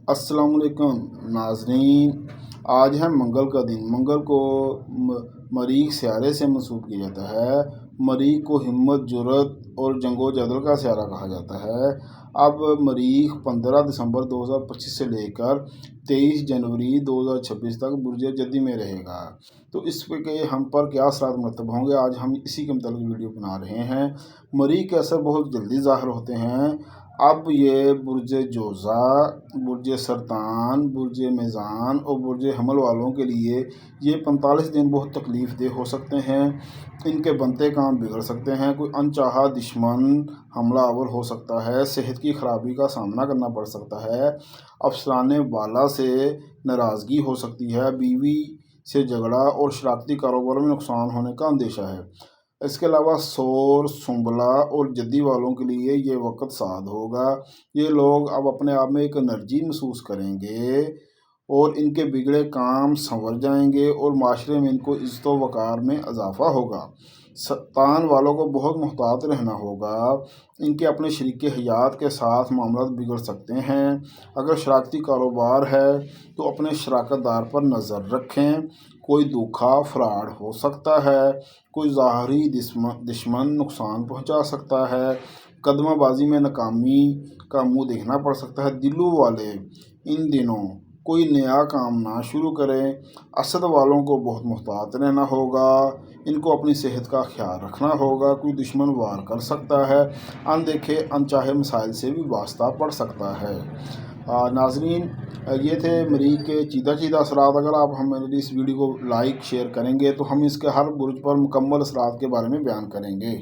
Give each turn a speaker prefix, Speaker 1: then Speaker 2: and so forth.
Speaker 1: अस्सलाम वालेकुम नाज़रीन। आज है मंगल का दिन। मंगल को मरीख सियारे से मंसूब किया जाता है। मरीख को हिम्मत, जुर्रत और जंगो जदल का सियारा कहा जाता है। अब मरीख 15 दिसंबर 2025 से लेकर 23 जनवरी 2026 तक बुर्ज जद्दी में रहेगा। तो इस पे हम पर क्या असरात मरतब होंगे, आज हम इसी के मतलब वीडियो बना रहे हैं। मरीख के असर बहुत जल्दी ज़ाहिर होते हैं। अब ये बुर्ज जोज़ा, बुर्ज सरतान, बुर्ज मीज़ान और बुर्ज हमल वालों के लिए ये 45 दिन बहुत तकलीफ़ दह हो सकते हैं। इनके बनते काम बिगड़ सकते हैं। कोई अनचाहा दुश्मन हमलावर हो सकता है। सेहत की खराबी का सामना करना पड़ सकता है। अफसराने वाला से नाराज़गी हो सकती है। बीवी से झगड़ा और शरारती कारोबार में नुकसान होने का अंदेशा है। इसके अलावा सोर, सुंबला और जद्दी वालों के लिए ये वक्त साद होगा। ये लोग अब अपने आप में एक एनर्जी महसूस करेंगे और इनके बिगड़े काम संवर जाएंगे और माशरे में इनको इज़्ज़त व वक़ार में इजाफ़ा होगा। सत्तान वालों को बहुत मुहतात रहना होगा। इनके अपने शरीके हयात के साथ मामलात बिगड़ सकते हैं। अगर शरारती कारोबार है तो अपने शराकतदार पर नज़र रखें। कोई धोखा फ्रॉड हो सकता है। कोई ज़ाहरी दुश्मन नुकसान पहुंचा सकता है। कदमाबाजी में नाकामी का मुंह देखना पड़ सकता है। दिल्लू वाले इन दिनों कोई नया काम ना शुरू करें। असद वालों को बहुत मुहतात रहना होगा। इनको अपनी सेहत का ख्याल रखना होगा। कोई दुश्मन वार कर सकता है। अनदेखे अनचाहे मसाइल से भी वास्ता पड़ सकता है। नाज़रीन, ये थे मरीख के चीदा असरात। अगर आप हमारी इस वीडियो को लाइक शेयर करेंगे तो हम इसके हर बुर्ज पर मुकम्मल असरात के बारे में बयान करेंगे।